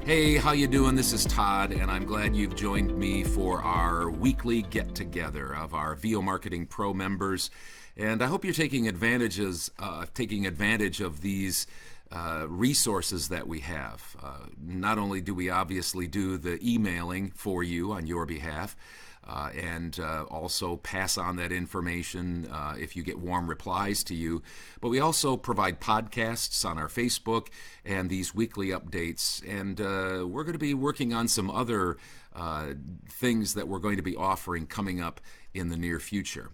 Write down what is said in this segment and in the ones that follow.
Hey, how you doing? This is Todd, and I'm glad you've joined me for our weekly get-together of our VO Marketing Pro members. And I hope you're taking advantage of these resources that we have. Not only do we obviously do the emailing for you on your behalf, and also pass on that information if you get warm replies to you. But we also provide podcasts on our Facebook and these weekly updates. And we're going to be working on some other things that we're going to be offering coming up in the near future.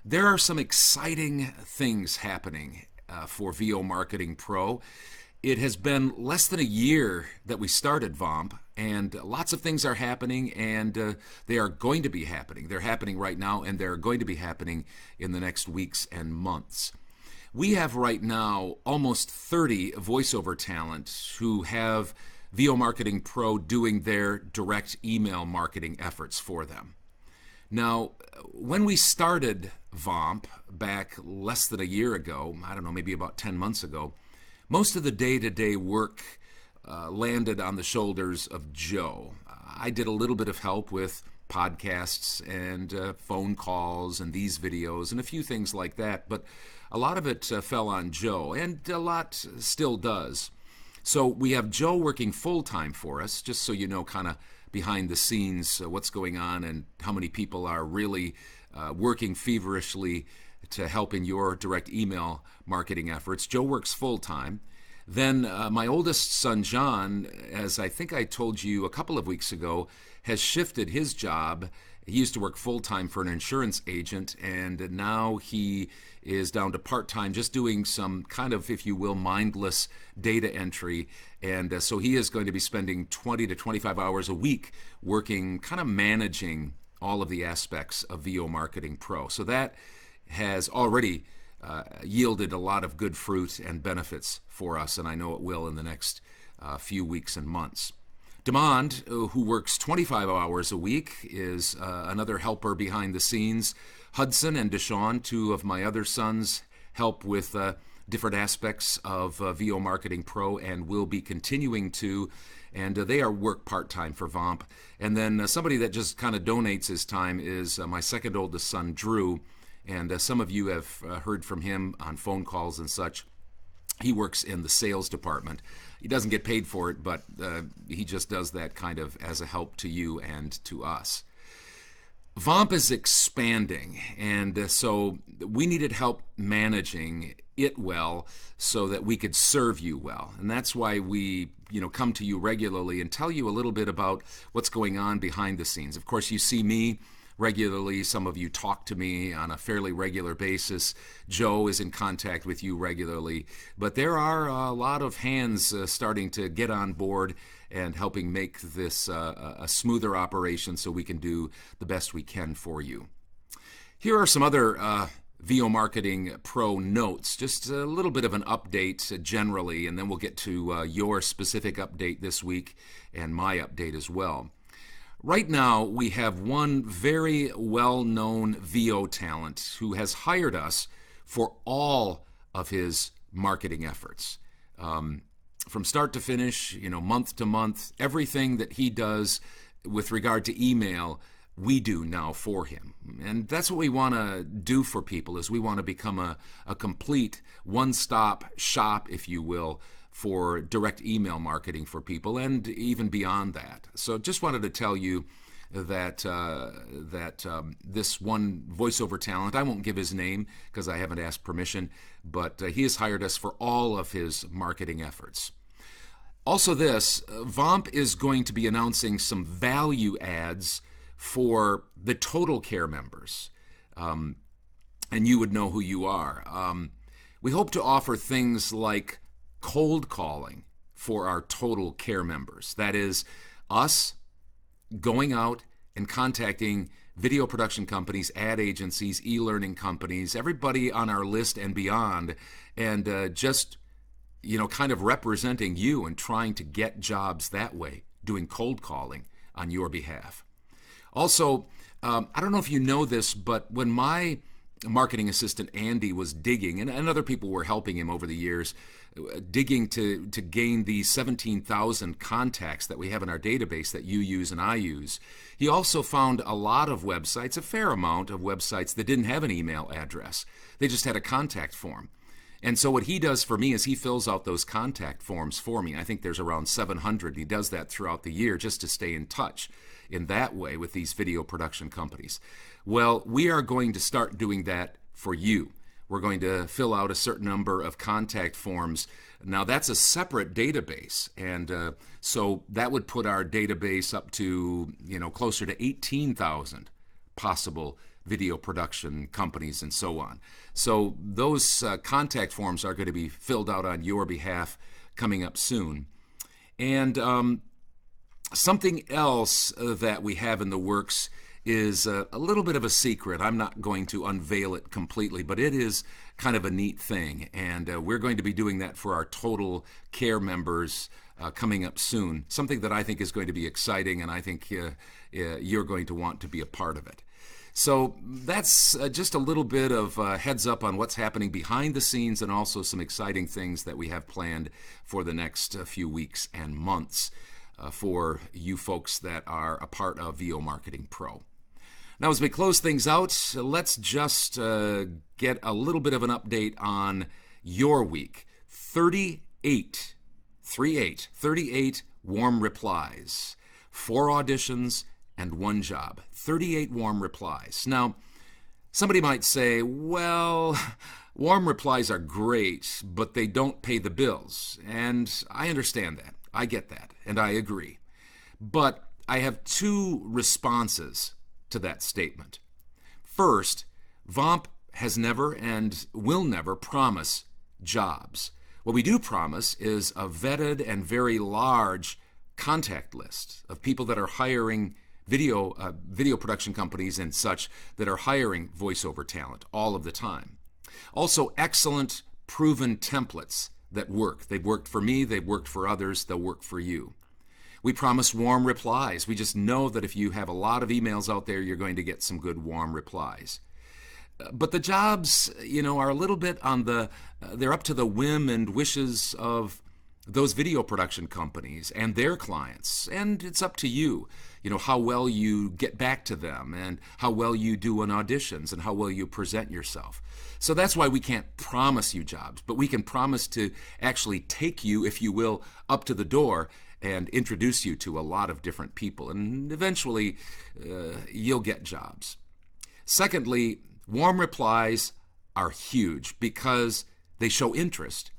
There are some exciting things happening for VO Marketing Pro. It has been less than a year that we started VOMP, and lots of things are happening, and they are going to be happening. They're happening right now, and they're going to be happening in the next weeks and months. We have right now almost 30 voiceover talent who have VO Marketing Pro doing their direct email marketing efforts for them. Now, when we started VOMP back less than a year ago, I don't know, maybe about 10 months ago, most of the day-to-day work landed on the shoulders of Joe. I did a little bit of help with podcasts and phone calls and these videos and a few things like that, but a lot of it fell on Joe, and a lot still does. So we have Joe working full-time for us, just so you know kind of behind the scenes what's going on and how many people are really working feverishly to help in your direct email marketing efforts. Joe works full-time. Then my oldest son, John, as I think I told you a couple of weeks ago, has shifted his job. He used to work full-time for an insurance agent, and now he is down to part-time, just doing some kind of, if you will, mindless data entry. And so he is going to be spending 20 to 25 hours a week working, kind of managing all of the aspects of VO Marketing Pro. So that has already yielded a lot of good fruit and benefits for us, and I know it will in the next few weeks and months. Demond, who works 25 hours a week, is another helper behind the scenes. Hudson and Deshaun, two of my other sons, help with different aspects of VO Marketing Pro and will be continuing to, and they are work part-time for VOMP. And then somebody that just kind of donates his time is my second oldest son, Drew, and some of you have heard from him on phone calls and such. He works in the sales department. He doesn't get paid for it, but he just does that kind of as a help to you and to us. VOMP is expanding, and so we needed help managing it well so that we could serve you well. And that's why we come to you regularly and tell you a little bit about what's going on behind the scenes. Of course, you see me regularly. Some of you talk to me on a fairly regular basis. Joe is in contact with you regularly. But there are a lot of hands starting to get on board and helping make this a smoother operation so we can do the best we can for you. Here are some other VO Marketing Pro notes, just a little bit of an update generally, and then we'll get to your specific update this week and my update as well. Right now, we have one very well-known VO talent who has hired us for all of his marketing efforts. From start to finish, month to month, everything that he does with regard to email, we do now for him. And that's what we want to do for people, is we want to become a complete one-stop shop, if you will, for direct email marketing for people, and even beyond that. So just wanted to tell you that this one voiceover talent, I won't give his name because I haven't asked permission, but he has hired us for all of his marketing efforts. Also this, VOMP is going to be announcing some value ads for the Total Care members, and you would know who you are. We hope to offer things like cold calling for our Total Care members. That is us going out and contacting video production companies, ad agencies, e-learning companies, everybody on our list and beyond, and just kind of representing you and trying to get jobs that way, doing cold calling on your behalf. Also, I don't know if you know this, but when my marketing assistant Andy was digging, and other people were helping him over the years, digging to gain these 17,000 contacts that we have in our database that you use and I use. He also found a lot of websites, a fair amount of websites that didn't have an email address. They just had a contact form. And so what he does for me is he fills out those contact forms for me. I think there's around 700. He does that throughout the year just to stay in touch in that way with these video production companies. Well, we are going to start doing that for you. We're going to fill out a certain number of contact forms. Now, that's a separate database, and so that would put our database up to, closer to 18,000 possible video production companies and so on. So those contact forms are going to be filled out on your behalf coming up soon. And something else that we have in the works is a little bit of a secret. I'm not going to unveil it completely, but it is kind of a neat thing. And we're going to be doing that for our Total Care members coming up soon. Something that I think is going to be exciting, and I think you're going to want to be a part of it. So that's just a little bit of heads up on what's happening behind the scenes, and also some exciting things that we have planned for the next few weeks and months for you folks that are a part of VO Marketing Pro. Now, as we close things out, let's just get a little bit of an update on your week. 38 warm replies, 4 auditions, and 1 job. 38 warm replies. Now, somebody might say, well, warm replies are great, but they don't pay the bills. And I understand that. I get that, and I agree. But I have 2 responses to that statement. First, VOMP has never and will never promise jobs. What we do promise is a vetted and very large contact list of people that are hiring video production companies and such that are hiring voiceover talent all of the time. Also, excellent proven templates that work. They've worked for me, they've worked for others, they'll work for you. We promise warm replies. We just know that if you have a lot of emails out there, you're going to get some good warm replies. But the jobs, are a little bit on they're up to the whim and wishes of those video production companies and their clients. And it's up to you, how well you get back to them and how well you do on auditions and how well you present yourself. So that's why we can't promise you jobs, but we can promise to actually take you, if you will, up to the door and introduce you to a lot of different people. And eventually, you'll get jobs. Secondly, warm replies are huge because they show interest,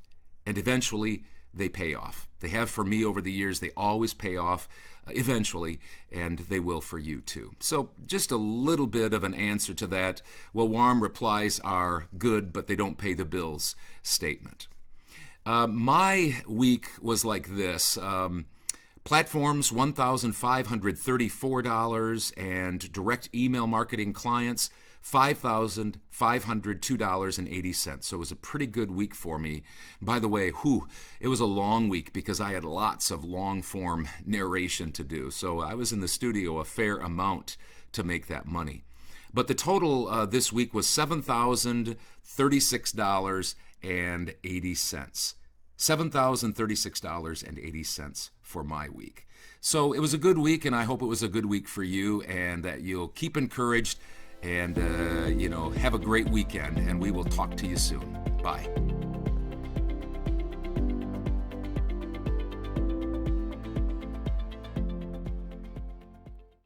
and eventually they pay off. They have for me over the years. They always pay off eventually, and they will for you too. So just a little bit of an answer to that, well, warm replies are good, but they don't pay the bills statement. My week was like this. Platforms, $1,534, and direct email marketing clients, $5,502.80. So it was a pretty good week for me. By the way, it was a long week because I had lots of long-form narration to do. So I was in the studio a fair amount to make that money. But the total this week was $7,036.80. $7,036.80 for my week. So it was a good week, and I hope it was a good week for you, and that you'll keep encouraged and, have a great weekend, and we will talk to you soon. Bye.